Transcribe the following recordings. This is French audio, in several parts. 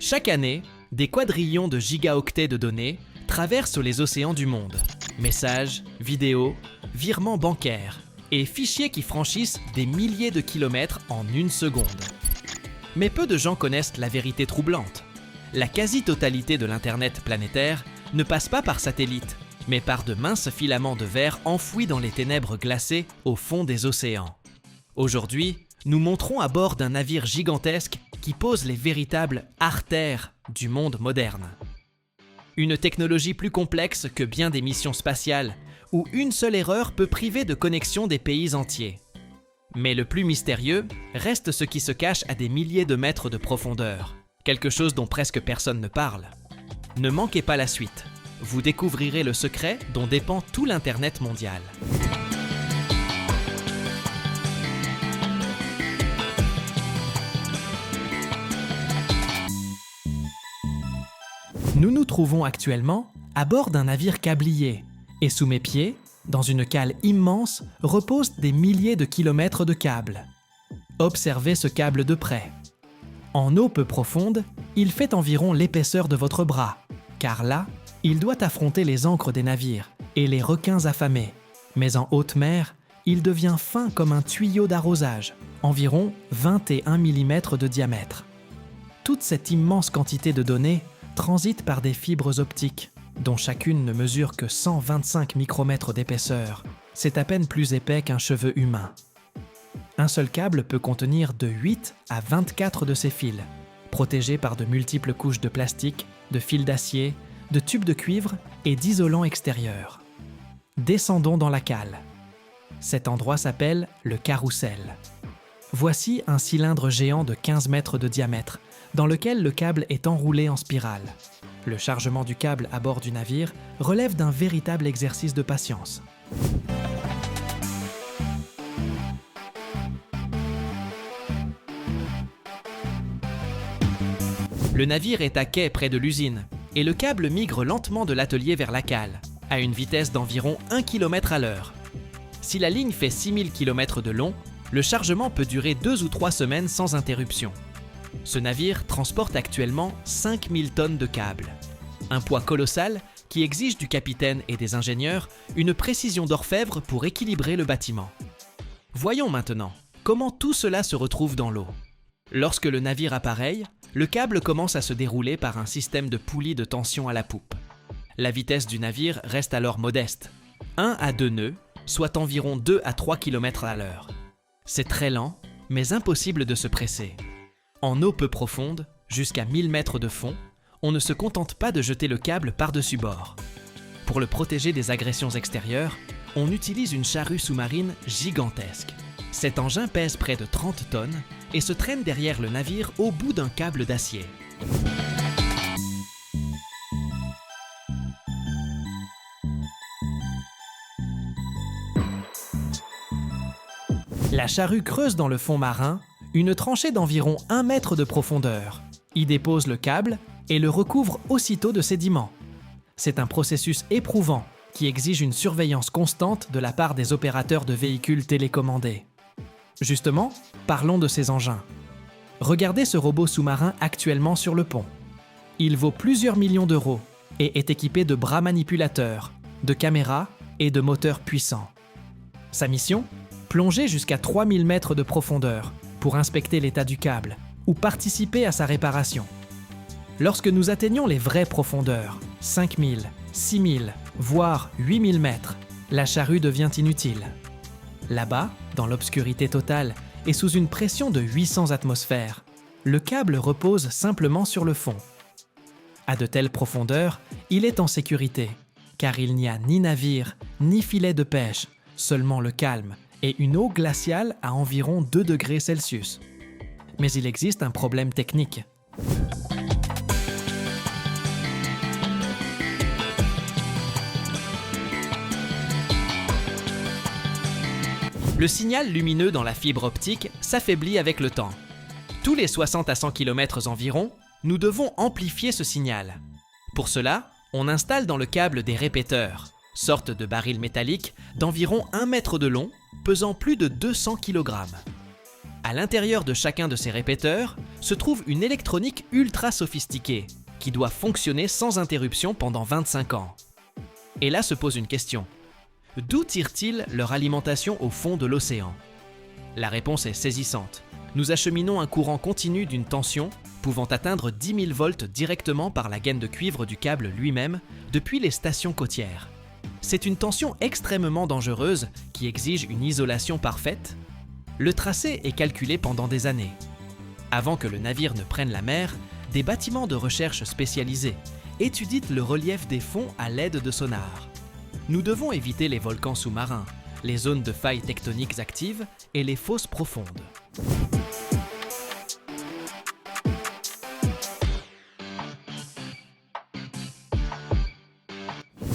Chaque année, des quadrillions de gigaoctets de données traversent les océans du monde. Messages, vidéos, virements bancaires et fichiers qui franchissent des milliers de kilomètres en une seconde. Mais peu de gens connaissent la vérité troublante. La quasi-totalité de l'Internet planétaire ne passe pas par satellite, mais par de minces filaments de verre enfouis dans les ténèbres glacées au fond des océans. Aujourd'hui, nous monterons à bord d'un navire gigantesque qui pose les véritables artères du monde moderne. Une technologie plus complexe que bien des missions spatiales, où une seule erreur peut priver de connexion des pays entiers. Mais le plus mystérieux reste ce qui se cache à des milliers de mètres de profondeur, quelque chose dont presque personne ne parle. Ne manquez pas la suite, vous découvrirez le secret dont dépend tout l'Internet mondial. Nous nous trouvons actuellement à bord d'un navire câblier, et sous mes pieds, dans une cale immense, reposent des milliers de kilomètres de câbles. Observez ce câble de près. En eau peu profonde, il fait environ l'épaisseur de votre bras, car là, il doit affronter les ancres des navires et les requins affamés. Mais en haute mer, il devient fin comme un tuyau d'arrosage, environ 21 mm de diamètre. Toute cette immense quantité de données transite par des fibres optiques, dont chacune ne mesure que 125 micromètres d'épaisseur. C'est à peine plus épais qu'un cheveu humain. Un seul câble peut contenir de 8 à 24 de ces fils, protégés par de multiples couches de plastique, de fils d'acier, de tubes de cuivre et d'isolants extérieurs. Descendons dans la cale. Cet endroit s'appelle le carrousel. Voici un cylindre géant de 15 mètres de diamètre, dans lequel le câble est enroulé en spirale. Le chargement du câble à bord du navire relève d'un véritable exercice de patience. Le navire est à quai près de l'usine, et le câble migre lentement de l'atelier vers la cale, à une vitesse d'environ 1 km à l'heure. Si la ligne fait 6000 km de long, le chargement peut durer 2 ou 3 semaines sans interruption. Ce navire transporte actuellement 5000 tonnes de câbles. Un poids colossal qui exige du capitaine et des ingénieurs une précision d'orfèvre pour équilibrer le bâtiment. Voyons maintenant comment tout cela se retrouve dans l'eau. Lorsque le navire appareille, le câble commence à se dérouler par un système de poulies de tension à la poupe. La vitesse du navire reste alors modeste, 1 à 2 nœuds, soit environ 2 à 3 km à l'heure. C'est très lent, mais impossible de se presser. En eau peu profonde, jusqu'à 1000 mètres de fond, on ne se contente pas de jeter le câble par-dessus bord. Pour le protéger des agressions extérieures, on utilise une charrue sous-marine gigantesque. Cet engin pèse près de 30 tonnes et se traîne derrière le navire au bout d'un câble d'acier. La charrue creuse dans le fond marin une tranchée d'environ 1 mètre de profondeur, y dépose le câble et le recouvre aussitôt de sédiments. C'est un processus éprouvant qui exige une surveillance constante de la part des opérateurs de véhicules télécommandés. Justement, parlons de ces engins. Regardez ce robot sous-marin actuellement sur le pont. Il vaut plusieurs millions d'euros et est équipé de bras manipulateurs, de caméras et de moteurs puissants. Sa mission ? Plonger jusqu'à 3000 mètres de profondeur pour inspecter l'état du câble ou participer à sa réparation. Lorsque nous atteignons les vraies profondeurs, 5000, 6000, voire 8000 mètres, la charrue devient inutile. Là-bas, dans l'obscurité totale et sous une pression de 800 atmosphères, le câble repose simplement sur le fond. À de telles profondeurs, il est en sécurité, car il n'y a ni navire, ni filet de pêche, seulement le calme et une eau glaciale à environ 2 degrés Celsius. Mais il existe un problème technique. Le signal lumineux dans la fibre optique s'affaiblit avec le temps. Tous les 60 à 100 km environ, nous devons amplifier ce signal. Pour cela, on installe dans le câble des répéteurs, sorte de barils métalliques d'environ 1 mètre de long, pesant plus de 200 kg. À l'intérieur de chacun de ces répéteurs se trouve une électronique ultra sophistiquée qui doit fonctionner sans interruption pendant 25 ans. Et là se pose une question. D'où tirent-ils leur alimentation au fond de l'océan? La réponse est saisissante. Nous acheminons un courant continu d'une tension pouvant atteindre 10 000 volts directement par la gaine de cuivre du câble lui-même depuis les stations côtières. C'est une tension extrêmement dangereuse qui exige une isolation parfaite. Le tracé est calculé pendant des années. Avant que le navire ne prenne la mer, des bâtiments de recherche spécialisés étudient le relief des fonds à l'aide de sonars. Nous devons éviter les volcans sous-marins, les zones de failles tectoniques actives et les fosses profondes.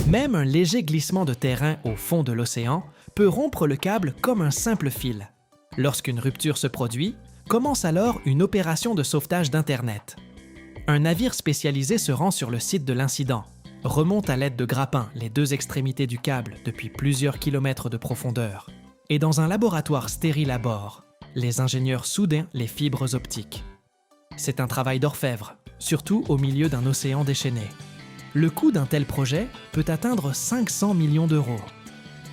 Même un léger glissement de terrain au fond de l'océan peut rompre le câble comme un simple fil. Lorsqu'une rupture se produit, commence alors une opération de sauvetage d'Internet. Un navire spécialisé se rend sur le site de l'incident, remonte à l'aide de grappins les deux extrémités du câble depuis plusieurs kilomètres de profondeur, et dans un laboratoire stérile à bord, les ingénieurs soudent les fibres optiques. C'est un travail d'orfèvre, surtout au milieu d'un océan déchaîné. Le coût d'un tel projet peut atteindre 500 millions d'euros.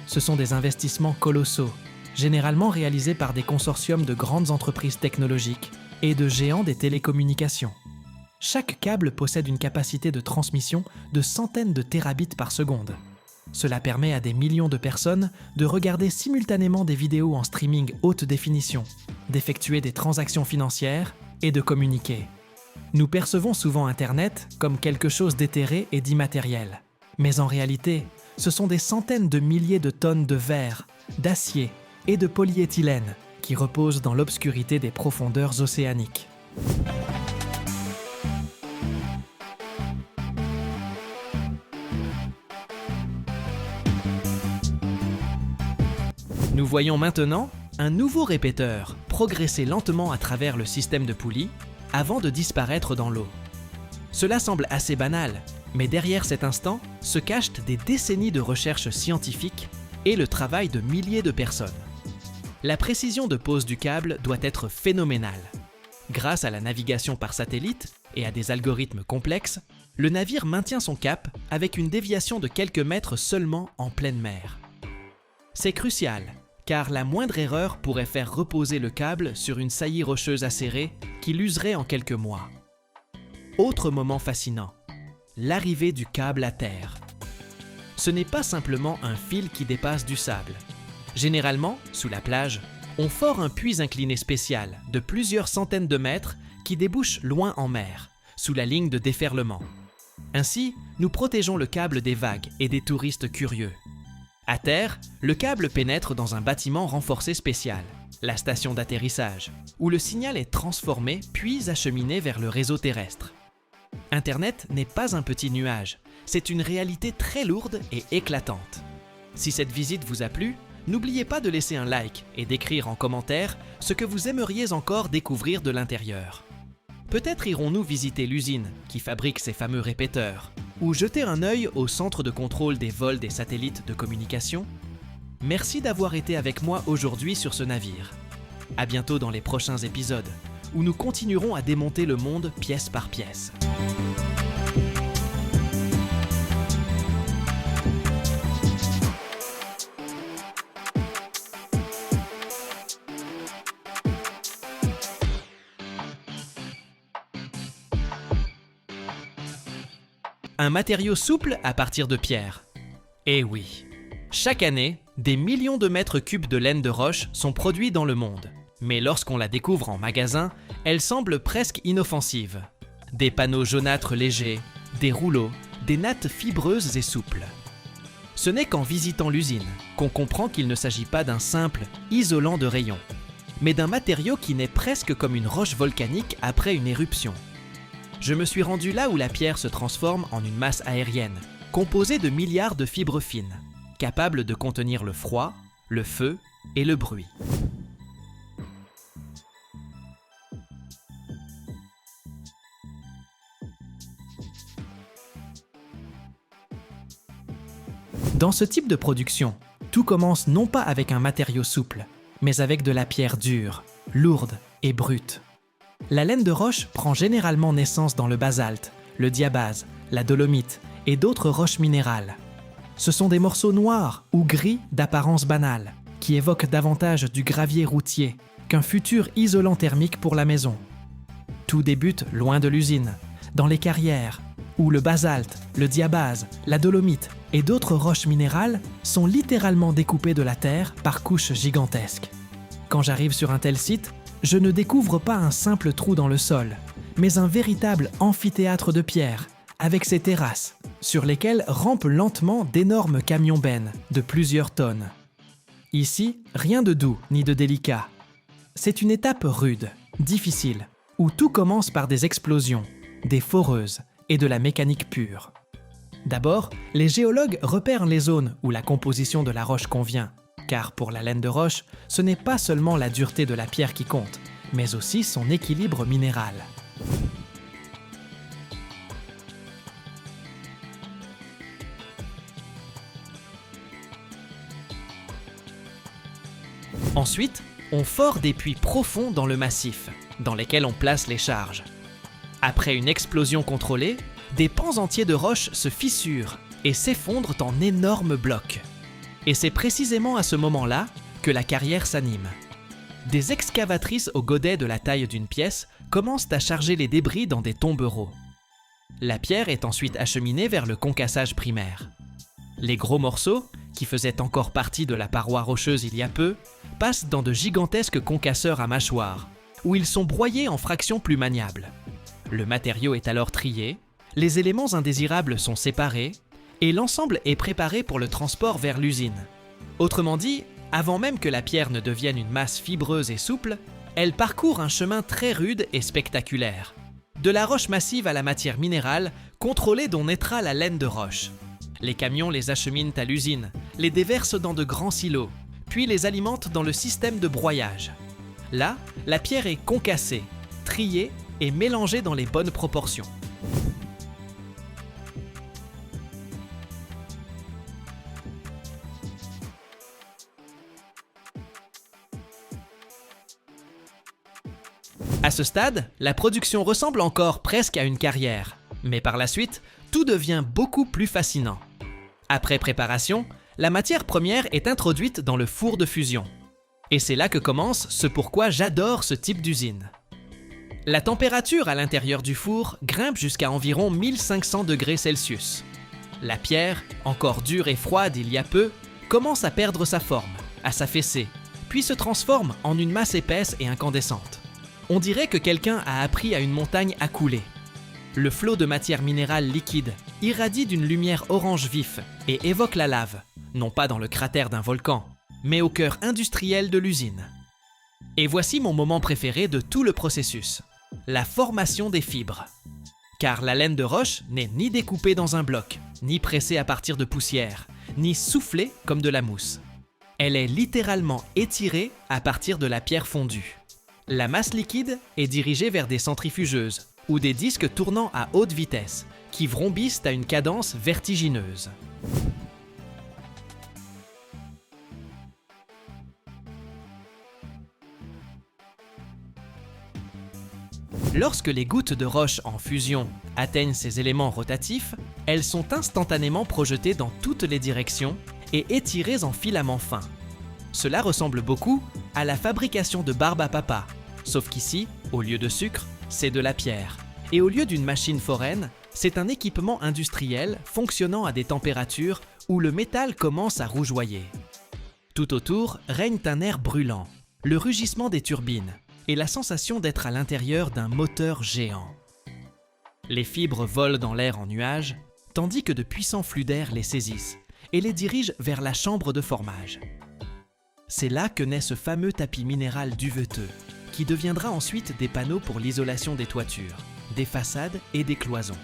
Ce sont des investissements colossaux, généralement réalisés par des consortiums de grandes entreprises technologiques et de géants des télécommunications. Chaque câble possède une capacité de transmission de centaines de terabits par seconde. Cela permet à des millions de personnes de regarder simultanément des vidéos en streaming haute définition, d'effectuer des transactions financières et de communiquer. Nous percevons souvent Internet comme quelque chose d'éthéré et d'immatériel. Mais en réalité, ce sont des centaines de milliers de tonnes de verre, d'acier et de polyéthylène qui reposent dans l'obscurité des profondeurs océaniques. Nous voyons maintenant un nouveau répéteur progresser lentement à travers le système de poulies avant de disparaître dans l'eau. Cela semble assez banal, mais derrière cet instant se cachent des décennies de recherche scientifique et le travail de milliers de personnes. La précision de pose du câble doit être phénoménale. Grâce à la navigation par satellite et à des algorithmes complexes, le navire maintient son cap avec une déviation de quelques mètres seulement en pleine mer. C'est crucial, car la moindre erreur pourrait faire reposer le câble sur une saillie rocheuse acérée qui l'userait en quelques mois. Autre moment fascinant, l'arrivée du câble à terre. Ce n'est pas simplement un fil qui dépasse du sable. Généralement, sous la plage, on fore un puits incliné spécial de plusieurs centaines de mètres qui débouche loin en mer, sous la ligne de déferlement. Ainsi, nous protégeons le câble des vagues et des touristes curieux. À terre, le câble pénètre dans un bâtiment renforcé spécial, la station d'atterrissage, où le signal est transformé puis acheminé vers le réseau terrestre. Internet n'est pas un petit nuage, c'est une réalité très lourde et éclatante. Si cette visite vous a plu, n'oubliez pas de laisser un like et d'écrire en commentaire ce que vous aimeriez encore découvrir de l'intérieur. Peut-être irons-nous visiter l'usine qui fabrique ces fameux répéteurs, ou jeter un œil au centre de contrôle des vols des satellites de communication. Merci d'avoir été avec moi aujourd'hui sur ce navire. À bientôt dans les prochains épisodes, où nous continuerons à démonter le monde pièce par pièce. Un matériau souple à partir de pierre. Eh oui, chaque année, des millions de mètres cubes de laine de roche sont produits dans le monde. Mais lorsqu'on la découvre en magasin, elle semble presque inoffensive. Des panneaux jaunâtres légers, des rouleaux, des nattes fibreuses et souples. Ce n'est qu'en visitant l'usine qu'on comprend qu'il ne s'agit pas d'un simple isolant de rayon, mais d'un matériau qui naît presque comme une roche volcanique après une éruption. Je me suis rendu là où la pierre se transforme en une masse aérienne, composée de milliards de fibres fines, capables de contenir le froid, le feu et le bruit. Dans ce type de production, tout commence non pas avec un matériau souple, mais avec de la pierre dure, lourde et brute. La laine de roche prend généralement naissance dans le basalte, le diabase, la dolomite et d'autres roches minérales. Ce sont des morceaux noirs ou gris d'apparence banale, qui évoquent davantage du gravier routier qu'un futur isolant thermique pour la maison. Tout débute loin de l'usine, dans les carrières, où le basalte, le diabase, la dolomite et d'autres roches minérales sont littéralement découpées de la terre par couches gigantesques. Quand j'arrive sur un tel site, je ne découvre pas un simple trou dans le sol, mais un véritable amphithéâtre de pierre, avec ses terrasses, sur lesquelles rampent lentement d'énormes camions-bennes de plusieurs tonnes. Ici, rien de doux ni de délicat. C'est une étape rude, difficile, où tout commence par des explosions, des foreuses et de la mécanique pure. D'abord, les géologues repèrent les zones où la composition de la roche convient, car pour la laine de roche, ce n'est pas seulement la dureté de la pierre qui compte, mais aussi son équilibre minéral. Ensuite, on fore des puits profonds dans le massif, dans lesquels on place les charges. Après une explosion contrôlée, des pans entiers de roches se fissurent et s'effondrent en énormes blocs. Et c'est précisément à ce moment-là que la carrière s'anime. Des excavatrices au godet de la taille d'une pièce commencent à charger les débris dans des tombereaux. La pierre est ensuite acheminée vers le concassage primaire. Les gros morceaux, qui faisaient encore partie de la paroi rocheuse il y a peu, passent dans de gigantesques concasseurs à mâchoires, où ils sont broyés en fractions plus maniables. Le matériau est alors trié, les éléments indésirables sont séparés, et l'ensemble est préparé pour le transport vers l'usine. Autrement dit, avant même que la pierre ne devienne une masse fibreuse et souple, elle parcourt un chemin très rude et spectaculaire. De la roche massive à la matière minérale, contrôlée dont naîtra la laine de roche. Les camions les acheminent à l'usine, les déversent dans de grands silos, puis les alimentent dans le système de broyage. Là, la pierre est concassée, triée et mélangée dans les bonnes proportions. À ce stade, la production ressemble encore presque à une carrière, mais par la suite, tout devient beaucoup plus fascinant. Après préparation, la matière première est introduite dans le four de fusion. Et c'est là que commence ce pourquoi j'adore ce type d'usine. La température à l'intérieur du four grimpe jusqu'à environ 1500 degrés Celsius. La pierre, encore dure et froide il y a peu, commence à perdre sa forme, à s'affaisser, puis se transforme en une masse épaisse et incandescente. On dirait que quelqu'un a appris à une montagne à couler. Le flot de matière minérale liquide irradie d'une lumière orange vif et évoque la lave, non pas dans le cratère d'un volcan, mais au cœur industriel de l'usine. Et voici mon moment préféré de tout le processus, la formation des fibres. Car la laine de roche n'est ni découpée dans un bloc, ni pressée à partir de poussière, ni soufflée comme de la mousse. Elle est littéralement étirée à partir de la pierre fondue. La masse liquide est dirigée vers des centrifugeuses ou des disques tournant à haute vitesse qui vrombissent à une cadence vertigineuse. Lorsque les gouttes de roche en fusion atteignent ces éléments rotatifs, elles sont instantanément projetées dans toutes les directions et étirées en filaments fins. Cela ressemble beaucoup à la fabrication de barbe à papa, sauf qu'ici, au lieu de sucre, c'est de la pierre. Et au lieu d'une machine foraine, c'est un équipement industriel fonctionnant à des températures où le métal commence à rougeoyer. Tout autour règne un air brûlant, le rugissement des turbines et la sensation d'être à l'intérieur d'un moteur géant. Les fibres volent dans l'air en nuages, tandis que de puissants flux d'air les saisissent et les dirigent vers la chambre de formage. C'est là que naît ce fameux tapis minéral duveteux, qui deviendra ensuite des panneaux pour l'isolation des toitures, des façades et des cloisons.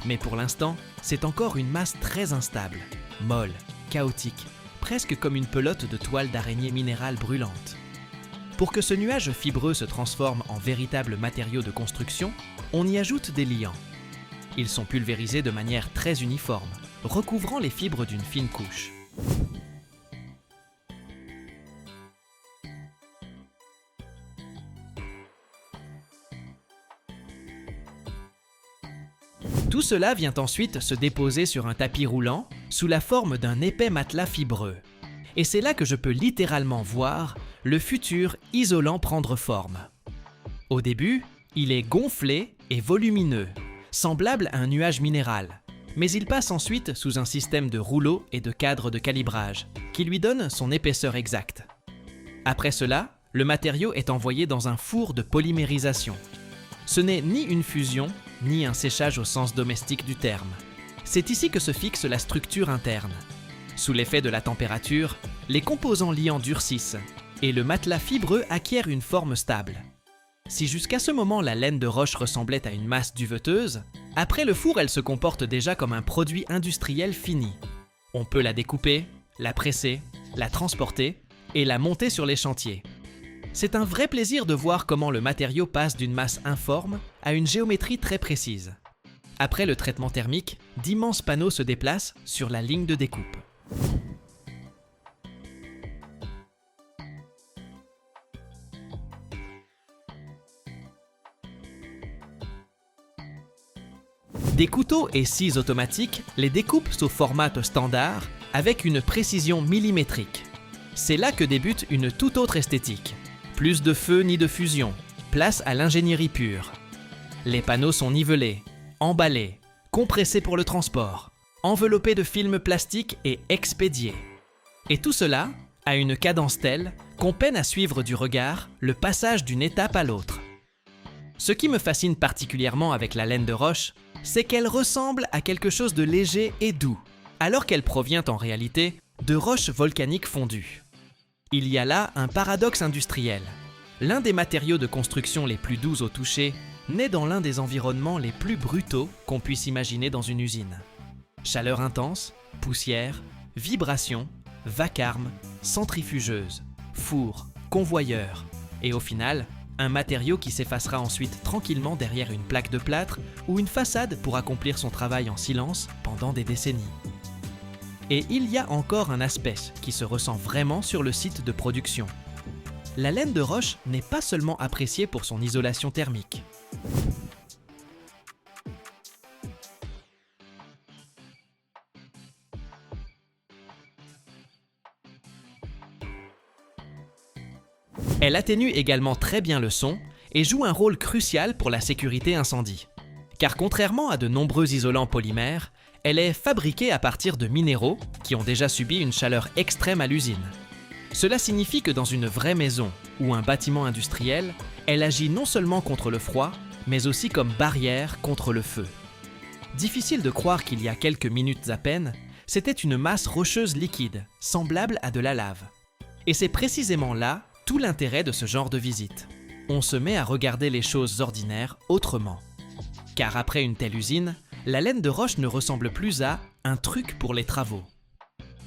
Mais pour l'instant, c'est encore une masse très instable, molle, chaotique, presque comme une pelote de toile d'araignée minérale brûlante. Pour que ce nuage fibreux se transforme en véritable matériau de construction, on y ajoute des liants. Ils sont pulvérisés de manière très uniforme, recouvrant les fibres d'une fine couche. Tout cela vient ensuite se déposer sur un tapis roulant sous la forme d'un épais matelas fibreux. Et c'est là que je peux littéralement voir le futur isolant prendre forme. Au début, il est gonflé et volumineux, semblable à un nuage minéral, mais il passe ensuite sous un système de rouleaux et de cadres de calibrage, qui lui donne son épaisseur exacte. Après cela, le matériau est envoyé dans un four de polymérisation. Ce n'est ni une fusion, ni un séchage au sens domestique du terme. C'est ici que se fixe la structure interne. Sous l'effet de la température, les composants liants durcissent et le matelas fibreux acquiert une forme stable. Si jusqu'à ce moment la laine de roche ressemblait à une masse duveteuse, après le four elle se comporte déjà comme un produit industriel fini. On peut la découper, la presser, la transporter et la monter sur les chantiers. C'est un vrai plaisir de voir comment le matériau passe d'une masse informe à une géométrie très précise. Après le traitement thermique, d'immenses panneaux se déplacent sur la ligne de découpe. Des couteaux et scies automatiques les découpent au format standard avec une précision millimétrique. C'est là que débute une toute autre esthétique. Plus de feu ni de fusion, place à l'ingénierie pure. Les panneaux sont nivelés, emballés, compressés pour le transport, enveloppés de films plastiques et expédiés. Et tout cela à une cadence telle qu'on peine à suivre du regard le passage d'une étape à l'autre. Ce qui me fascine particulièrement avec la laine de roche, c'est qu'elle ressemble à quelque chose de léger et doux, alors qu'elle provient en réalité de roches volcaniques fondues. Il y a là un paradoxe industriel. L'un des matériaux de construction les plus doux au toucher naît dans l'un des environnements les plus brutaux qu'on puisse imaginer dans une usine. Chaleur intense, poussière, vibration, vacarme, centrifugeuse, four, convoyeur, et au final, un matériau qui s'effacera ensuite tranquillement derrière une plaque de plâtre ou une façade pour accomplir son travail en silence pendant des décennies. Et il y a encore un aspect qui se ressent vraiment sur le site de production. La laine de roche n'est pas seulement appréciée pour son isolation thermique. Elle atténue également très bien le son et joue un rôle crucial pour la sécurité incendie. Car contrairement à de nombreux isolants polymères, elle est fabriquée à partir de minéraux qui ont déjà subi une chaleur extrême à l'usine. Cela signifie que dans une vraie maison ou un bâtiment industriel, elle agit non seulement contre le froid, mais aussi comme barrière contre le feu. Difficile de croire qu'il y a quelques minutes à peine, c'était une masse rocheuse liquide, semblable à de la lave. Et c'est précisément là tout l'intérêt de ce genre de visite. On se met à regarder les choses ordinaires autrement. Car après une telle usine, la laine de roche ne ressemble plus à un truc pour les travaux.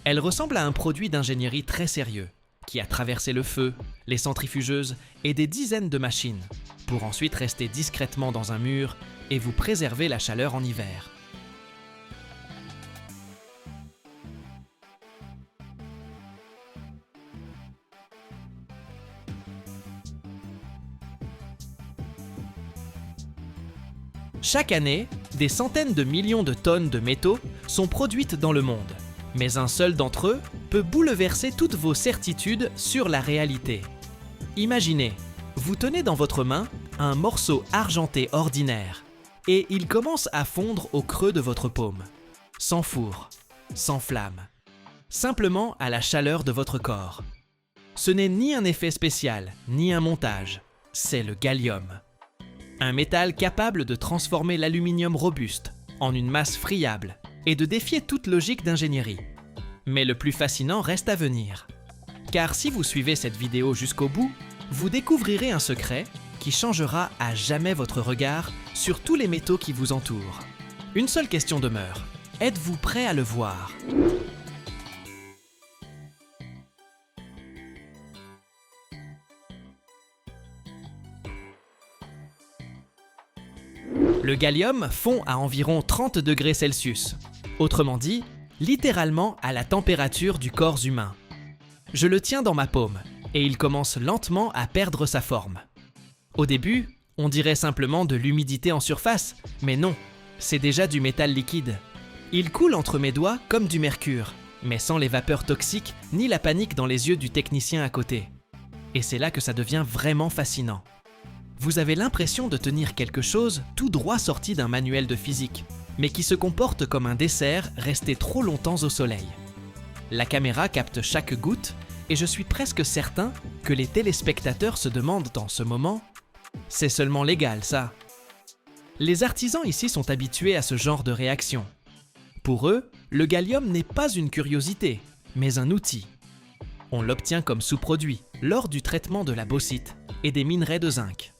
Elle ressemble à un produit d'ingénierie très sérieux, qui a traversé le feu, les centrifugeuses et des dizaines de machines, pour ensuite rester discrètement dans un mur et vous préserver la chaleur en hiver. Chaque année, des centaines de millions de tonnes de métaux sont produites dans le monde, mais un seul d'entre eux peut bouleverser toutes vos certitudes sur la réalité. Imaginez, vous tenez dans votre main un morceau argenté ordinaire et il commence à fondre au creux de votre paume, sans four, sans flamme, simplement à la chaleur de votre corps. Ce n'est ni un effet spécial, ni un montage, c'est le gallium. Un métal capable de transformer l'aluminium robuste en une masse friable et de défier toute logique d'ingénierie. Mais le plus fascinant reste à venir. Car si vous suivez cette vidéo jusqu'au bout, vous découvrirez un secret qui changera à jamais votre regard sur tous les métaux qui vous entourent. Une seule question demeure. Êtes-vous prêt à le voir ? Le gallium fond à environ 30 degrés Celsius. Autrement dit, littéralement à la température du corps humain. Je le tiens dans ma paume et il commence lentement à perdre sa forme. Au début, on dirait simplement de l'humidité en surface, mais non, c'est déjà du métal liquide. Il coule entre mes doigts comme du mercure, mais sans les vapeurs toxiques ni la panique dans les yeux du technicien à côté. Et c'est là que ça devient vraiment fascinant. Vous avez l'impression de tenir quelque chose tout droit sorti d'un manuel de physique, mais qui se comporte comme un dessert resté trop longtemps au soleil. La caméra capte chaque goutte et je suis presque certain que les téléspectateurs se demandent en ce moment « C'est seulement légal, ça ?» Les artisans ici sont habitués à ce genre de réaction. Pour eux, le gallium n'est pas une curiosité, mais un outil. On l'obtient comme sous-produit lors du traitement de la bauxite et des minerais de zinc.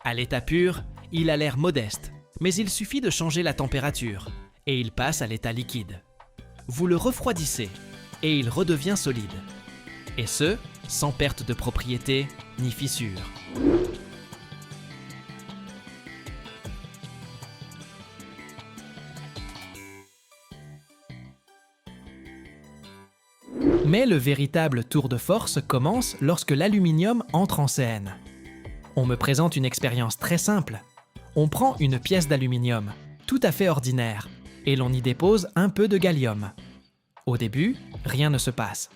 À l'état pur, il a l'air modeste, mais il suffit de changer la température et il passe à l'état liquide. Vous le refroidissez et il redevient solide. Et ce, sans perte de propriété ni fissure. Mais le véritable tour de force commence lorsque l'aluminium entre en scène. On me présente une expérience très simple. On prend une pièce d'aluminium, tout à fait ordinaire, et l'on y dépose un peu de gallium. Au début, rien ne se passe.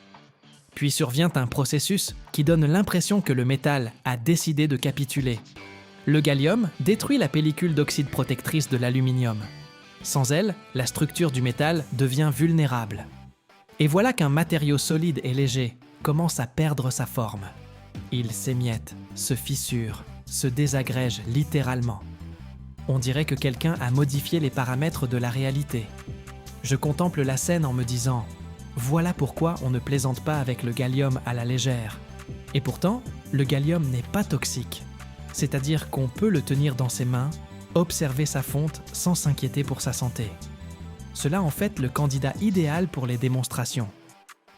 Puis survient un processus qui donne l'impression que le métal a décidé de capituler. Le gallium détruit la pellicule d'oxyde protectrice de l'aluminium. Sans elle, la structure du métal devient vulnérable. Et voilà qu'un matériau solide et léger commence à perdre sa forme. Il s'émiette, se fissure, se désagrège littéralement. On dirait que quelqu'un a modifié les paramètres de la réalité. Je contemple la scène en me disant « Voilà pourquoi on ne plaisante pas avec le gallium à la légère. » Et pourtant, le gallium n'est pas toxique. C'est-à-dire qu'on peut le tenir dans ses mains, observer sa fonte sans s'inquiéter pour sa santé. Cela en fait le candidat idéal pour les démonstrations.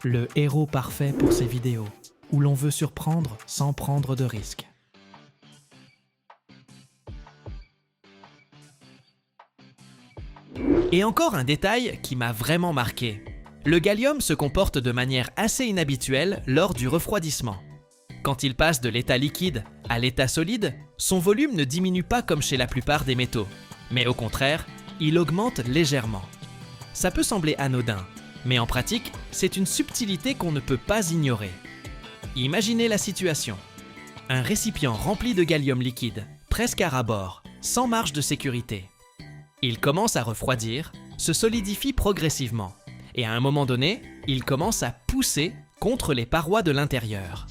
Le héros parfait pour ces vidéos, où l'on veut surprendre sans prendre de risques. Et encore un détail qui m'a vraiment marqué. Le gallium se comporte de manière assez inhabituelle lors du refroidissement. Quand il passe de l'état liquide à l'état solide, son volume ne diminue pas comme chez la plupart des métaux, mais au contraire, il augmente légèrement. Ça peut sembler anodin, mais en pratique, c'est une subtilité qu'on ne peut pas ignorer. Imaginez la situation. Un récipient rempli de gallium liquide, presque à ras-bord, sans marge de sécurité. Il commence à refroidir, se solidifie progressivement, et à un moment donné, il commence à pousser contre les parois de l'intérieur.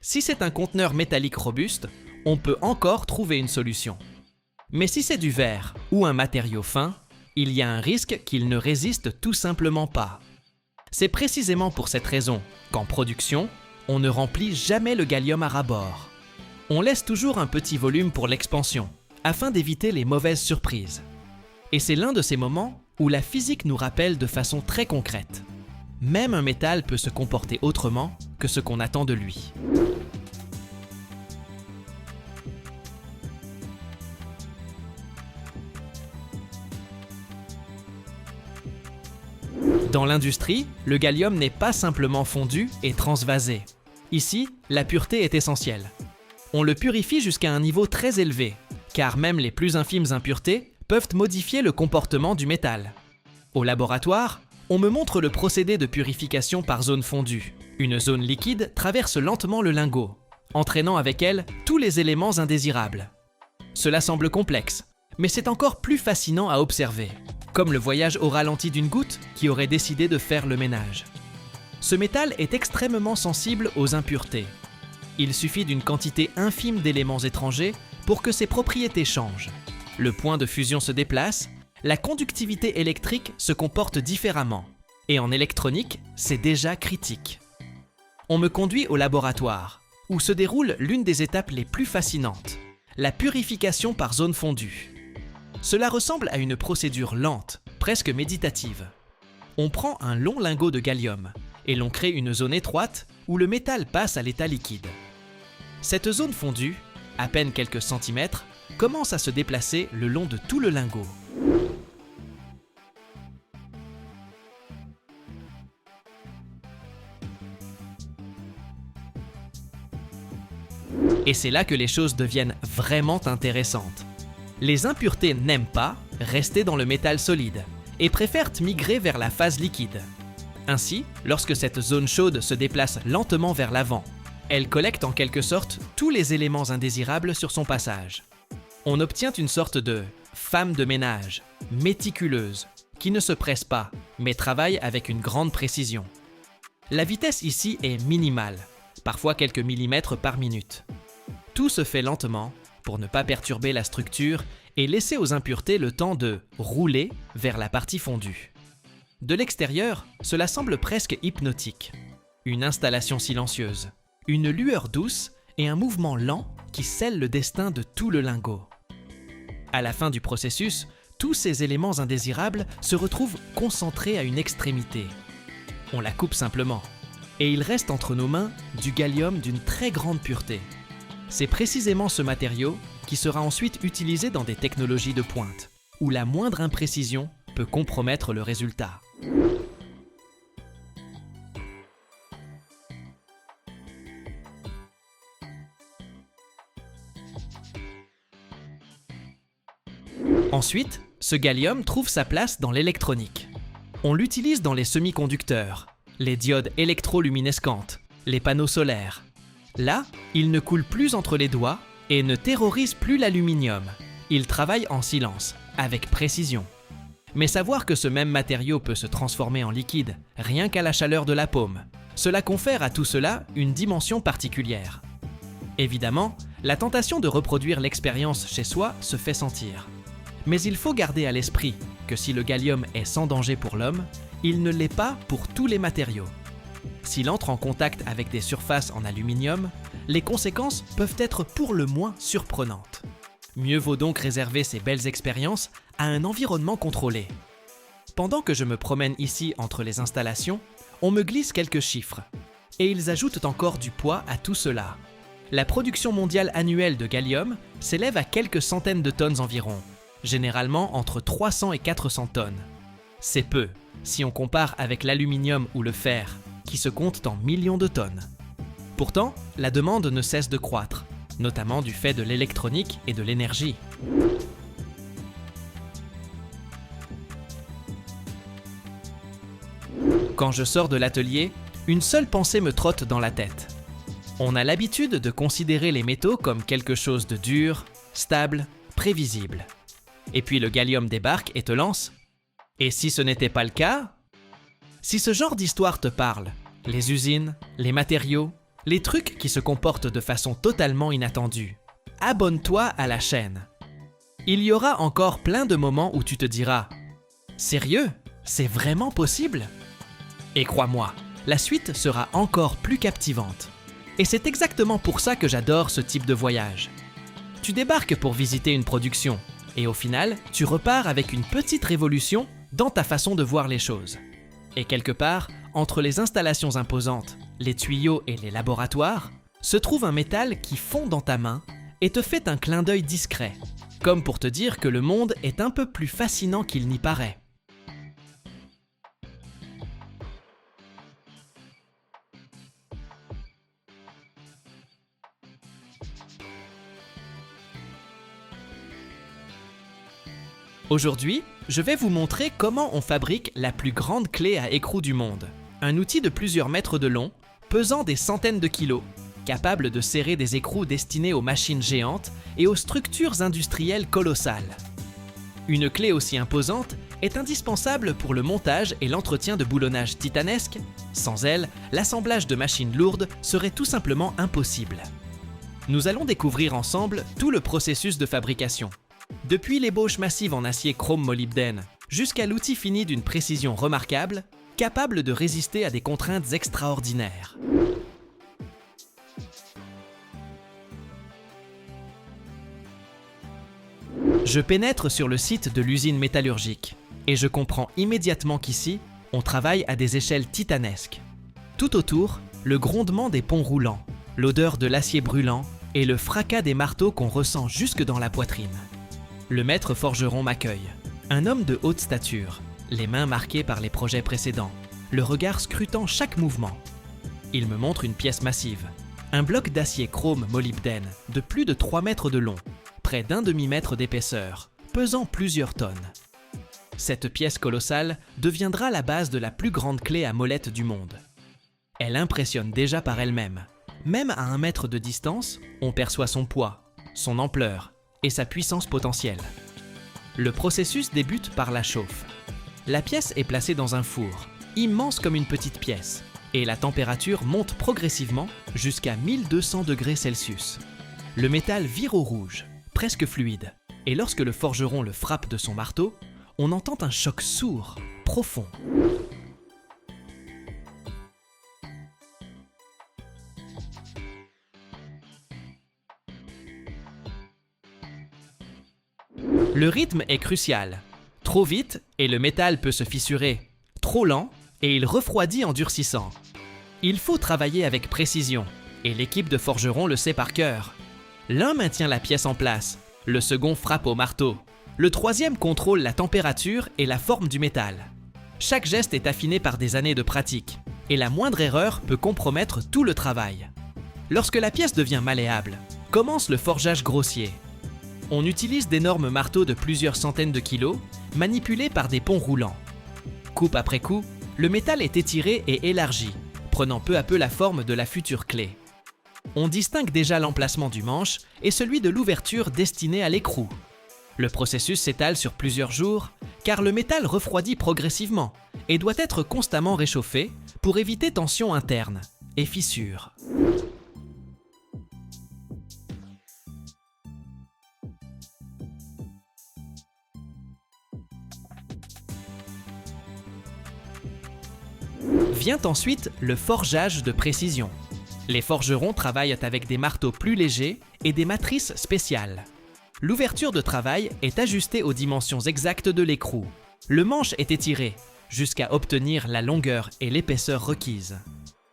Si c'est un conteneur métallique robuste, on peut encore trouver une solution. Mais si c'est du verre ou un matériau fin, il y a un risque qu'il ne résiste tout simplement pas. C'est précisément pour cette raison qu'en production, on ne remplit jamais le gallium à ras-bord. On laisse toujours un petit volume pour l'expansion, afin d'éviter les mauvaises surprises. Et c'est l'un de ces moments où la physique nous rappelle de façon très concrète. Même un métal peut se comporter autrement que ce qu'on attend de lui. Dans l'industrie, le gallium n'est pas simplement fondu et transvasé. Ici, la pureté est essentielle. On le purifie jusqu'à un niveau très élevé, car même les plus infimes impuretés peuvent modifier le comportement du métal. Au laboratoire, on me montre le procédé de purification par zone fondue. Une zone liquide traverse lentement le lingot, entraînant avec elle tous les éléments indésirables. Cela semble complexe, mais c'est encore plus fascinant à observer. Comme le voyage au ralenti d'une goutte qui aurait décidé de faire le ménage. Ce métal est extrêmement sensible aux impuretés. Il suffit d'une quantité infime d'éléments étrangers pour que ses propriétés changent. Le point de fusion se déplace, la conductivité électrique se comporte différemment, et en électronique, c'est déjà critique. On me conduit au laboratoire, où se déroule l'une des étapes les plus fascinantes, la purification par zone fondue. Cela ressemble à une procédure lente, presque méditative. On prend un long lingot de gallium et l'on crée une zone étroite où le métal passe à l'état liquide. Cette zone fondue, à peine quelques centimètres, commence à se déplacer le long de tout le lingot. Et c'est là que les choses deviennent vraiment intéressantes. Les impuretés n'aiment pas, rester dans le métal solide et préfèrent migrer vers la phase liquide. Ainsi, lorsque cette zone chaude se déplace lentement vers l'avant, elle collecte en quelque sorte tous les éléments indésirables sur son passage. On obtient une sorte de femme de ménage, méticuleuse, qui ne se presse pas, mais travaille avec une grande précision. La vitesse ici est minimale, parfois quelques millimètres par minute. Tout se fait lentement pour ne pas perturber la structure et laisser aux impuretés le temps de rouler vers la partie fondue. De l'extérieur, cela semble presque hypnotique. Une installation silencieuse, une lueur douce et un mouvement lent qui scelle le destin de tout le lingot. À la fin du processus, tous ces éléments indésirables se retrouvent concentrés à une extrémité. On la coupe simplement, et il reste entre nos mains du gallium d'une très grande pureté. C'est précisément ce matériau qui sera ensuite utilisé dans des technologies de pointe, où la moindre imprécision peut compromettre le résultat. Ensuite, ce gallium trouve sa place dans l'électronique. On l'utilise dans les semi-conducteurs, les diodes électroluminescentes, les panneaux solaires. Là, il ne coule plus entre les doigts et ne terrorise plus l'aluminium. Il travaille en silence, avec précision. Mais savoir que ce même matériau peut se transformer en liquide, rien qu'à la chaleur de la paume, cela confère à tout cela une dimension particulière. Évidemment, la tentation de reproduire l'expérience chez soi se fait sentir. Mais il faut garder à l'esprit que si le gallium est sans danger pour l'homme, il ne l'est pas pour tous les matériaux. S'il entre en contact avec des surfaces en aluminium, les conséquences peuvent être pour le moins surprenantes. Mieux vaut donc réserver ces belles expériences à un environnement contrôlé. Pendant que je me promène ici entre les installations, on me glisse quelques chiffres. Et ils ajoutent encore du poids à tout cela. La production mondiale annuelle de gallium s'élève à quelques centaines de tonnes environ, généralement entre 300 et 400 tonnes. C'est peu, si on compare avec l'aluminium ou le fer, qui se comptent en millions de tonnes. Pourtant, la demande ne cesse de croître, notamment du fait de l'électronique et de l'énergie. Quand je sors de l'atelier, une seule pensée me trotte dans la tête. On a l'habitude de considérer les métaux comme quelque chose de dur, stable, prévisible. Et puis le gallium débarque et te lance. Et si ce n'était pas le cas? Si ce genre d'histoire te parle, les usines, les matériaux, les trucs qui se comportent de façon totalement inattendue, abonne-toi à la chaîne. Il y aura encore plein de moments où tu te diras « Sérieux? C'est vraiment possible ?» Et crois-moi, la suite sera encore plus captivante. Et c'est exactement pour ça que j'adore ce type de voyage. Tu débarques pour visiter une production, et au final, tu repars avec une petite révolution dans ta façon de voir les choses. Et quelque part, entre les installations imposantes, les tuyaux et les laboratoires, se trouve un métal qui fond dans ta main et te fait un clin d'œil discret, comme pour te dire que le monde est un peu plus fascinant qu'il n'y paraît. Aujourd'hui, je vais vous montrer comment on fabrique la plus grande clé à écrou du monde. Un outil de plusieurs mètres de long, pesant des centaines de kilos, capable de serrer des écrous destinés aux machines géantes et aux structures industrielles colossales. Une clé aussi imposante est indispensable pour le montage et l'entretien de boulonnages titanesques. Sans elle, l'assemblage de machines lourdes serait tout simplement impossible. Nous allons découvrir ensemble tout le processus de fabrication. Depuis l'ébauche massive en acier chrome-molybdène jusqu'à l'outil fini d'une précision remarquable, capable de résister à des contraintes extraordinaires. Je pénètre sur le site de l'usine métallurgique et je comprends immédiatement qu'ici, on travaille à des échelles titanesques. Tout autour, le grondement des ponts roulants, l'odeur de l'acier brûlant et le fracas des marteaux qu'on ressent jusque dans la poitrine. Le maître forgeron m'accueille, un homme de haute stature, les mains marquées par les projets précédents, le regard scrutant chaque mouvement. Il me montre une pièce massive, un bloc d'acier chrome molybdène de plus de 3 mètres de long, près d'1/2 mètre d'épaisseur, pesant plusieurs tonnes. Cette pièce colossale deviendra la base de la plus grande clé à molette du monde. Elle impressionne déjà par elle-même. Même à 1 mètre de distance, on perçoit son poids, son ampleur et sa puissance potentielle. Le processus débute par la chauffe. La pièce est placée dans un four, immense comme une petite pièce, et la température monte progressivement jusqu'à 1200 degrés Celsius. Le métal vire au rouge, presque fluide, et lorsque le forgeron le frappe de son marteau, on entend un choc sourd, profond. Le rythme est crucial. Trop vite et le métal peut se fissurer. Trop lent et il refroidit en durcissant. Il faut travailler avec précision et l'équipe de forgerons le sait par cœur. L'un maintient la pièce en place, le second frappe au marteau. Le troisième contrôle la température et la forme du métal. Chaque geste est affiné par des années de pratique et la moindre erreur peut compromettre tout le travail. Lorsque la pièce devient malléable, commence le forgeage grossier. On utilise d'énormes marteaux de plusieurs centaines de kilos, manipulés par des ponts roulants. Coupe après coup, le métal est étiré et élargi, prenant peu à peu la forme de la future clé. On distingue déjà l'emplacement du manche et celui de l'ouverture destinée à l'écrou. Le processus s'étale sur plusieurs jours, car le métal refroidit progressivement et doit être constamment réchauffé pour éviter tension interne et fissures. Vient ensuite le forgeage de précision. Les forgerons travaillent avec des marteaux plus légers et des matrices spéciales. L'ouverture de travail est ajustée aux dimensions exactes de l'écrou. Le manche est étiré jusqu'à obtenir la longueur et l'épaisseur requises.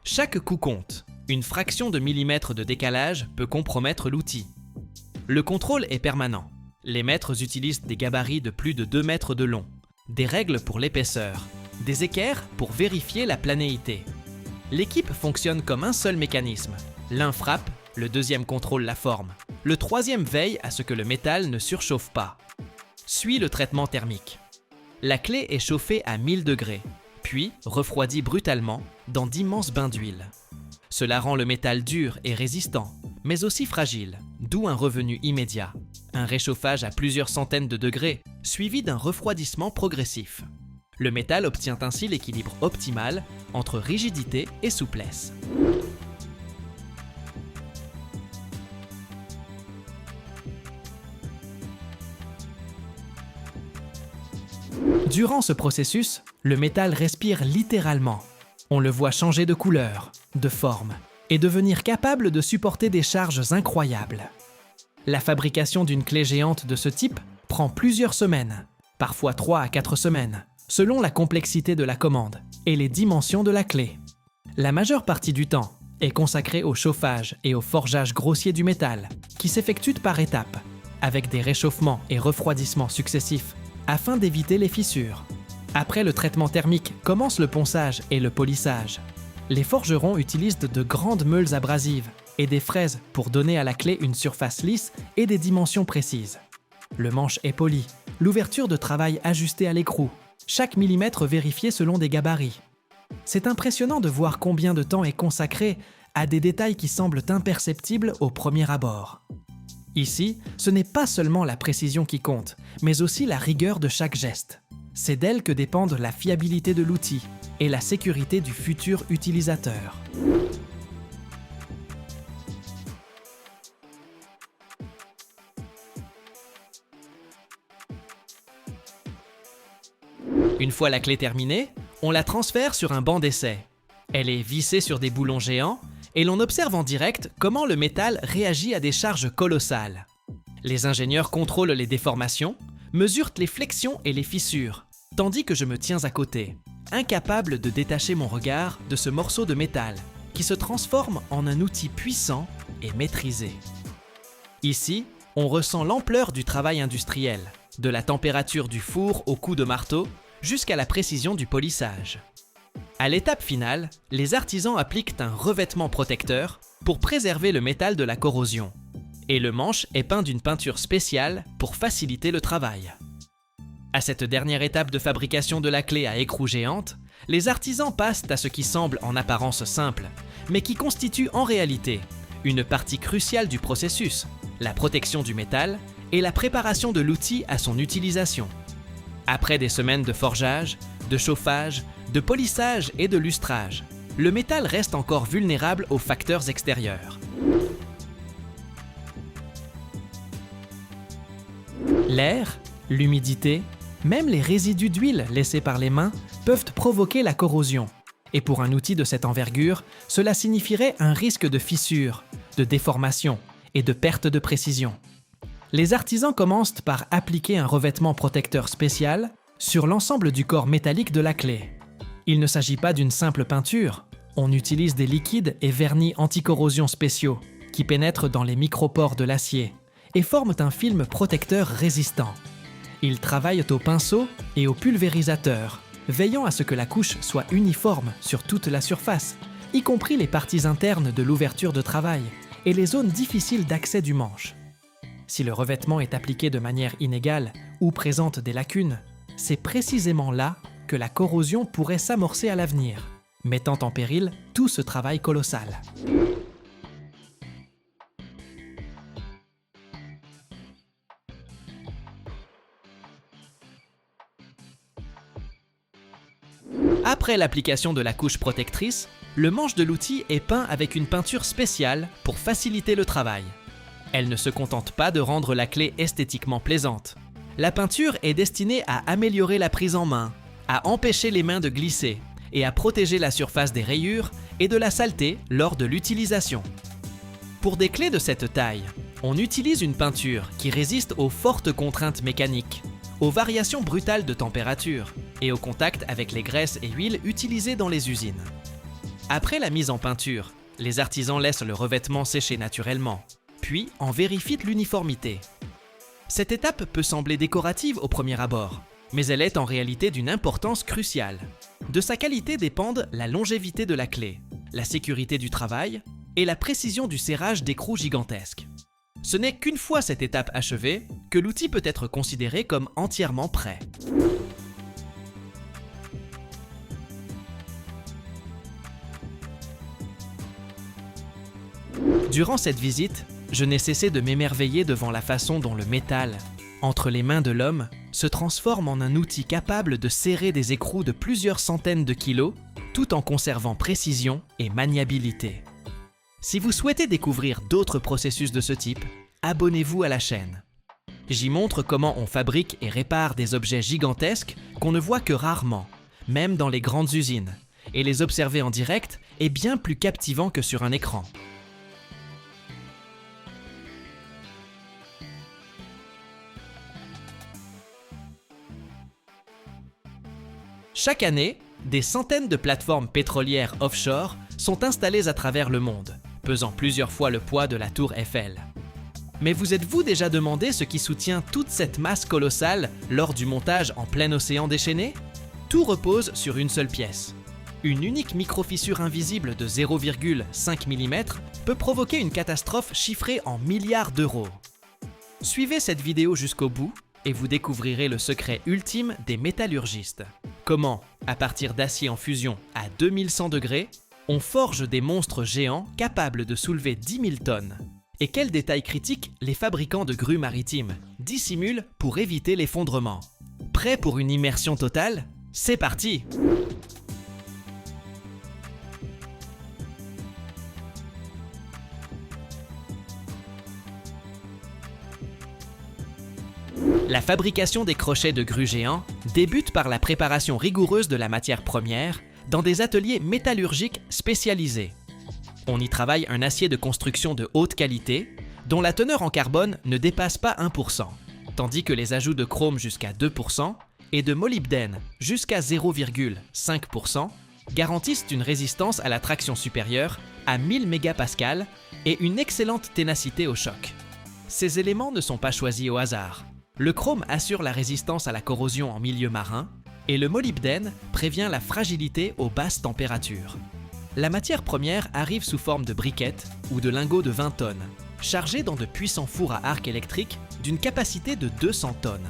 Chaque coup compte. Une fraction de millimètre de décalage peut compromettre l'outil. Le contrôle est permanent. Les maîtres utilisent des gabarits de plus de 2 mètres de long, des règles pour l'épaisseur, des équerres pour vérifier la planéité. L'équipe fonctionne comme un seul mécanisme. L'un frappe, le deuxième contrôle la forme. Le troisième veille à ce que le métal ne surchauffe pas. Suit le traitement thermique. La clé est chauffée à 1000 degrés, puis refroidie brutalement dans d'immenses bains d'huile. Cela rend le métal dur et résistant, mais aussi fragile, d'où un revenu immédiat. Un réchauffage à plusieurs centaines de degrés, suivi d'un refroidissement progressif. Le métal obtient ainsi l'équilibre optimal entre rigidité et souplesse. Durant ce processus, le métal respire littéralement. On le voit changer de couleur, de forme, et devenir capable de supporter des charges incroyables. La fabrication d'une clé géante de ce type prend plusieurs semaines, parfois 3 à 4 semaines, selon la complexité de la commande et les dimensions de la clé. La majeure partie du temps est consacrée au chauffage et au forgeage grossier du métal, qui s'effectuent par étapes, avec des réchauffements et refroidissements successifs, afin d'éviter les fissures. Après le traitement thermique commence le ponçage et le polissage. Les forgerons utilisent de grandes meules abrasives et des fraises pour donner à la clé une surface lisse et des dimensions précises. Le manche est poli, l'ouverture de travail ajustée à l'écrou, chaque millimètre vérifié selon des gabarits. C'est impressionnant de voir combien de temps est consacré à des détails qui semblent imperceptibles au premier abord. Ici, ce n'est pas seulement la précision qui compte, mais aussi la rigueur de chaque geste. C'est d'elle que dépendent la fiabilité de l'outil et la sécurité du futur utilisateur. Une fois la clé terminée, on la transfère sur un banc d'essai. Elle est vissée sur des boulons géants et l'on observe en direct comment le métal réagit à des charges colossales. Les ingénieurs contrôlent les déformations, mesurent les flexions et les fissures, tandis que je me tiens à côté, incapable de détacher mon regard de ce morceau de métal qui se transforme en un outil puissant et maîtrisé. Ici, on ressent l'ampleur du travail industriel, de la température du four au coup de marteau jusqu'à la précision du polissage. À l'étape finale, les artisans appliquent un revêtement protecteur pour préserver le métal de la corrosion. et le manche est peint d'une peinture spéciale pour faciliter le travail. À cette dernière étape de fabrication de la clé à écrou géante, les artisans passent à ce qui semble en apparence simple, mais qui constitue en réalité une partie cruciale du processus, la protection du métal et la préparation de l'outil à son utilisation. Après des semaines de forgeage, de chauffage, de polissage et de lustrage, le métal reste encore vulnérable aux facteurs extérieurs. L'air, l'humidité, même les résidus d'huile laissés par les mains peuvent provoquer la corrosion. Et pour un outil de cette envergure, cela signifierait un risque de fissure, de déformation et de perte de précision. Les artisans commencent par appliquer un revêtement protecteur spécial sur l'ensemble du corps métallique de la clé. Il ne s'agit pas d'une simple peinture, on utilise des liquides et vernis anticorrosion spéciaux qui pénètrent dans les micropores de l'acier et forment un film protecteur résistant. Ils travaillent au pinceau et au pulvérisateur, veillant à ce que la couche soit uniforme sur toute la surface, y compris les parties internes de l'ouverture de travail et les zones difficiles d'accès du manche. Si le revêtement est appliqué de manière inégale ou présente des lacunes, c'est précisément là que la corrosion pourrait s'amorcer à l'avenir, mettant en péril tout ce travail colossal. Après l'application de la couche protectrice, le manche de l'outil est peint avec une peinture spéciale pour faciliter le travail. Elle ne se contente pas de rendre la clé esthétiquement plaisante. La peinture est destinée à améliorer la prise en main, à empêcher les mains de glisser et à protéger la surface des rayures et de la saleté lors de l'utilisation. Pour des clés de cette taille, on utilise une peinture qui résiste aux fortes contraintes mécaniques, aux variations brutales de température et au contact avec les graisses et huiles utilisées dans les usines. Après la mise en peinture, les artisans laissent le revêtement sécher naturellement, puis en vérifient l'uniformité. Cette étape peut sembler décorative au premier abord, mais elle est en réalité d'une importance cruciale. De sa qualité dépendent la longévité de la clé, la sécurité du travail et la précision du serrage d'écrous gigantesques. Ce n'est qu'une fois cette étape achevée que l'outil peut être considéré comme entièrement prêt. Durant cette visite, je n'ai cessé de m'émerveiller devant la façon dont le métal, entre les mains de l'homme, se transforme en un outil capable de serrer des écrous de plusieurs centaines de kilos, tout en conservant précision et maniabilité. Si vous souhaitez découvrir d'autres processus de ce type, abonnez-vous à la chaîne. J'y montre comment on fabrique et répare des objets gigantesques qu'on ne voit que rarement, même dans les grandes usines, et les observer en direct est bien plus captivant que sur un écran. Chaque année, des centaines de plateformes pétrolières offshore sont installées à travers le monde, pesant plusieurs fois le poids de la tour Eiffel. Mais vous êtes-vous déjà demandé ce qui soutient toute cette masse colossale lors du montage en plein océan déchaîné? Tout repose sur une seule pièce. Une unique microfissure invisible de 0,5 mm peut provoquer une catastrophe chiffrée en milliards d'euros. Suivez cette vidéo jusqu'au bout et vous découvrirez le secret ultime des métallurgistes. Comment, à partir d'acier en fusion à 2100 degrés, on forge des monstres géants capables de soulever 10 000 tonnes. Et quels détails critiques les fabricants de grues maritimes dissimulent pour éviter l'effondrement. Prêt pour une immersion totale? C'est parti! La fabrication des crochets de grues géants débute par la préparation rigoureuse de la matière première dans des ateliers métallurgiques spécialisés. On y travaille un acier de construction de haute qualité dont la teneur en carbone ne dépasse pas 1%, tandis que les ajouts de chrome jusqu'à 2% et de molybdène jusqu'à 0,5% garantissent une résistance à la traction supérieure à 1000 mégapascales et une excellente ténacité au choc. Ces éléments ne sont pas choisis au hasard. Le chrome assure la résistance à la corrosion en milieu marin et le molybdène prévient la fragilité aux basses températures. La matière première arrive sous forme de briquettes ou de lingots de 20 tonnes, chargés dans de puissants fours à arc électrique d'une capacité de 200 tonnes.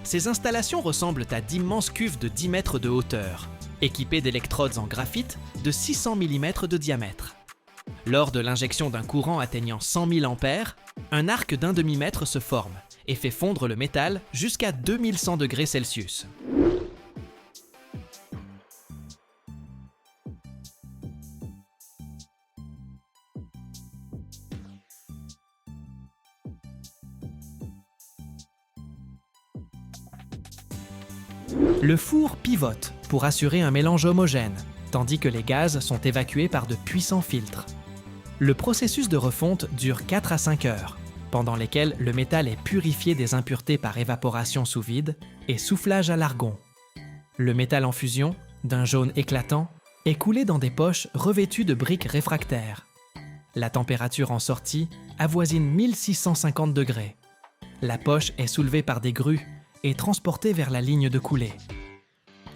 Ces installations ressemblent à d'immenses cuves de 10 mètres de hauteur, équipées d'électrodes en graphite de 600 mm de diamètre. Lors de l'injection d'un courant atteignant 100 000 ampères, un arc d'un demi-mètre se forme et fait fondre le métal jusqu'à 2100 degrés Celsius. Le four pivote pour assurer un mélange homogène, tandis que les gaz sont évacués par de puissants filtres. Le processus de refonte dure 4 à 5 heures, pendant lesquelles le métal est purifié des impuretés par évaporation sous vide et soufflage à l'argon. Le métal en fusion, d'un jaune éclatant, est coulé dans des poches revêtues de briques réfractaires. La température en sortie avoisine 1650 degrés. La poche est soulevée par des grues et transportée vers la ligne de coulée.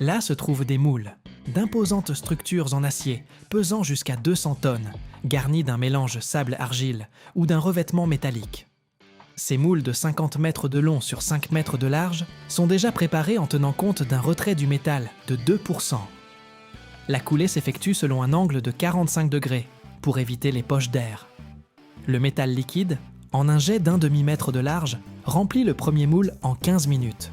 Là se trouvent des moules, d'imposantes structures en acier pesant jusqu'à 200 tonnes, garnies d'un mélange sable-argile ou d'un revêtement métallique. Ces moules de 50 mètres de long sur 5 mètres de large sont déjà préparés en tenant compte d'un retrait du métal de 2%. La coulée s'effectue selon un angle de 45 degrés pour éviter les poches d'air. Le métal liquide, en un jet d'un demi-mètre de large, remplit le premier moule en 15 minutes.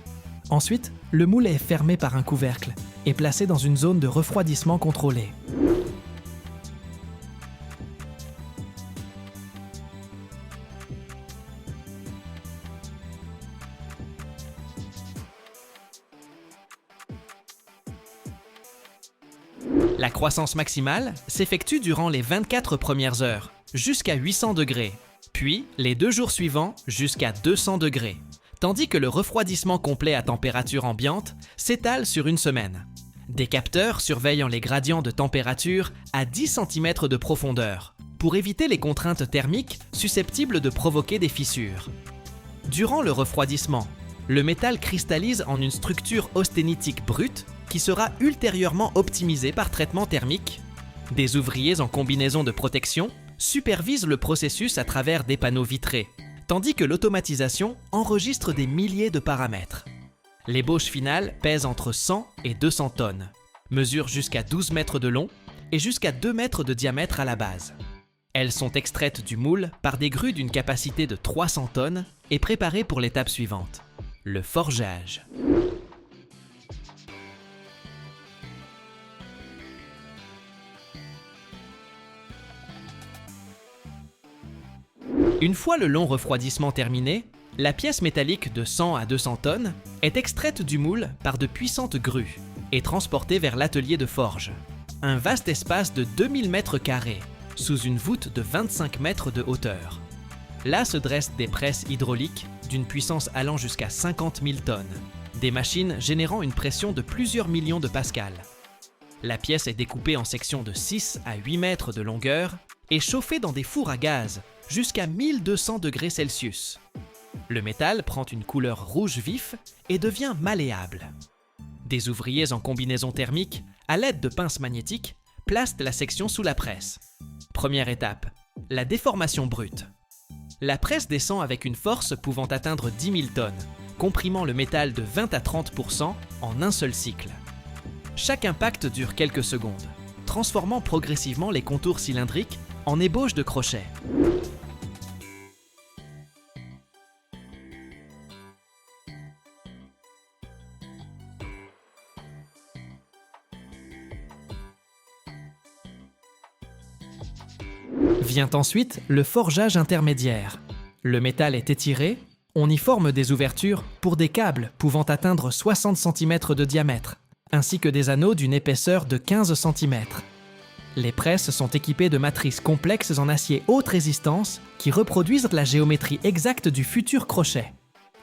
Ensuite, le moule est fermé par un couvercle et placé dans une zone de refroidissement contrôlée. La croissance maximale s'effectue durant les 24 premières heures, jusqu'à 800 degrés, puis les 2 jours suivants jusqu'à 200 degrés, tandis que le refroidissement complet à température ambiante s'étale sur une semaine. Des capteurs surveillant les gradients de température à 10 cm de profondeur, pour éviter les contraintes thermiques susceptibles de provoquer des fissures. Durant le refroidissement, le métal cristallise en une structure austénitique brute qui sera ultérieurement optimisée par traitement thermique. Des ouvriers en combinaison de protection supervisent le processus à travers des panneaux vitrés, tandis que l'automatisation enregistre des milliers de paramètres. L'ébauche finale pèse entre 100 et 200 tonnes, mesure jusqu'à 12 mètres de long et jusqu'à 2 mètres de diamètre à la base. Elles sont extraites du moule par des grues d'une capacité de 300 tonnes et préparées pour l'étape suivante, le forgeage. Une fois le long refroidissement terminé, la pièce métallique de 100 à 200 tonnes est extraite du moule par de puissantes grues et transportée vers l'atelier de forge, un vaste espace de 2000 mètres carrés, sous une voûte de 25 mètres de hauteur. Là se dressent des presses hydrauliques d'une puissance allant jusqu'à 50 000 tonnes, des machines générant une pression de plusieurs millions de pascals. La pièce est découpée en sections de 6 à 8 mètres de longueur et chauffée dans des fours à gaz jusqu'à 1200 degrés Celsius. Le métal prend une couleur rouge vif et devient malléable. Des ouvriers en combinaison thermique, à l'aide de pinces magnétiques, placent la section sous la presse. Première étape, la déformation brute. La presse descend avec une force pouvant atteindre 10 000 tonnes, comprimant le métal de 20 à 30% en un seul cycle. Chaque impact dure quelques secondes, transformant progressivement les contours cylindriques en ébauches de crochets. Vient ensuite le forgeage intermédiaire. Le métal est étiré, on y forme des ouvertures pour des câbles pouvant atteindre 60 cm de diamètre, ainsi que des anneaux d'une épaisseur de 15 cm. Les presses sont équipées de matrices complexes en acier haute résistance qui reproduisent la géométrie exacte du futur crochet.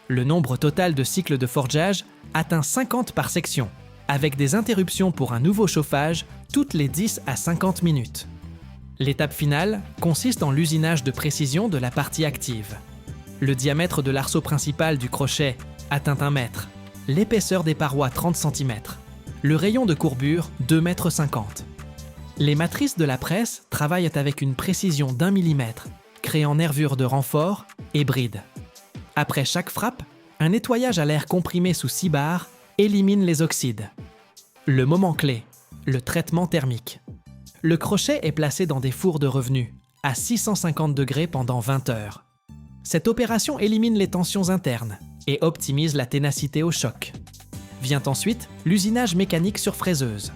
Le nombre total de cycles de forgeage atteint 50 par section, avec des interruptions pour un nouveau chauffage toutes les 10 à 50 minutes. L'étape finale consiste en l'usinage de précision de la partie active. Le diamètre de l'arceau principal du crochet atteint 1 mètre, l'épaisseur des parois 30 cm, le rayon de courbure 2,50 mètres. Les matrices de la presse travaillent avec une précision d'1 millimètre, créant nervures de renfort et brides. Après chaque frappe, un nettoyage à l'air comprimé sous 6 bars élimine les oxydes. Le moment clé, le traitement thermique. Le crochet est placé dans des fours de revenus, à 650 degrés pendant 20 heures. Cette opération élimine les tensions internes et optimise la ténacité au choc. Vient ensuite l'usinage mécanique sur fraiseuse.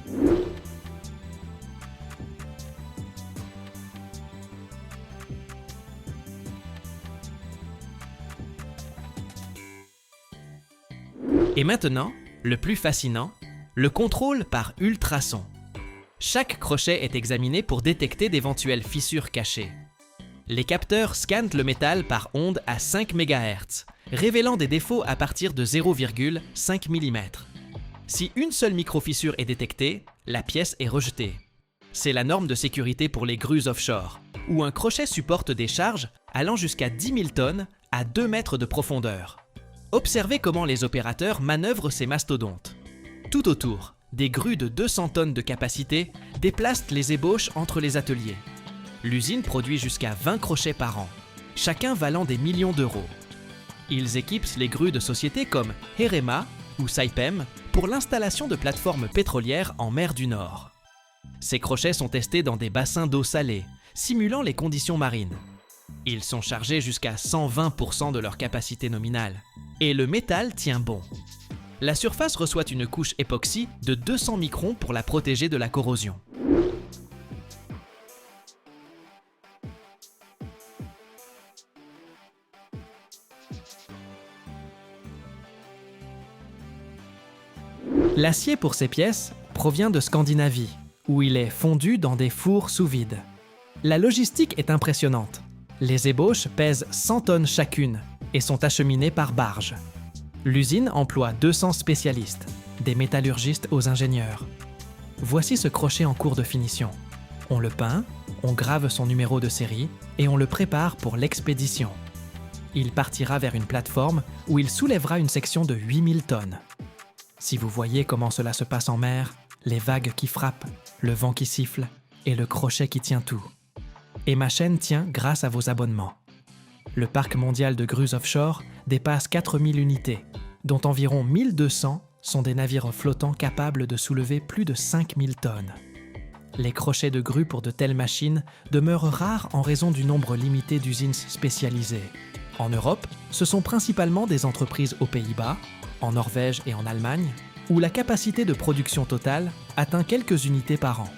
Et maintenant, le plus fascinant, le contrôle par ultrasons. Chaque crochet est examiné pour détecter d'éventuelles fissures cachées. Les capteurs scannent le métal par ondes à 5 MHz, révélant des défauts à partir de 0,5 mm. Si une seule microfissure est détectée, la pièce est rejetée. C'est la norme de sécurité pour les grues offshore, où un crochet supporte des charges allant jusqu'à 10 000 tonnes à 2 mètres de profondeur. Observez comment les opérateurs manœuvrent ces mastodontes. Tout autour, des grues de 200 tonnes de capacité déplacent les ébauches entre les ateliers. L'usine produit jusqu'à 20 crochets par an, chacun valant des millions d'euros. Ils équipent les grues de sociétés comme Herema ou Saipem pour l'installation de plateformes pétrolières en mer du Nord. Ces crochets sont testés dans des bassins d'eau salée, simulant les conditions marines. Ils sont chargés jusqu'à 120% de leur capacité nominale. Et le métal tient bon. La surface reçoit une couche époxy de 200 microns pour la protéger de la corrosion. L'acier pour ces pièces provient de Scandinavie, où il est fondu dans des fours sous vide. La logistique est impressionnante. Les ébauches pèsent 100 tonnes chacune et sont acheminées par barge. L'usine emploie 200 spécialistes, des métallurgistes aux ingénieurs. Voici ce crochet en cours de finition. On le peint, on grave son numéro de série et on le prépare pour l'expédition. Il partira vers une plateforme où il soulèvera une section de 8000 tonnes. Si vous voyez comment cela se passe en mer, les vagues qui frappent, le vent qui siffle et le crochet qui tient tout. Et ma chaîne tient grâce à vos abonnements. Le parc mondial de grues offshore dépasse 4000 unités, dont environ 1200 sont des navires flottants capables de soulever plus de 5000 tonnes. Les crochets de grues pour de telles machines demeurent rares en raison du nombre limité d'usines spécialisées. En Europe, ce sont principalement des entreprises aux Pays-Bas, en Norvège et en Allemagne, où la capacité de production totale atteint quelques unités par an.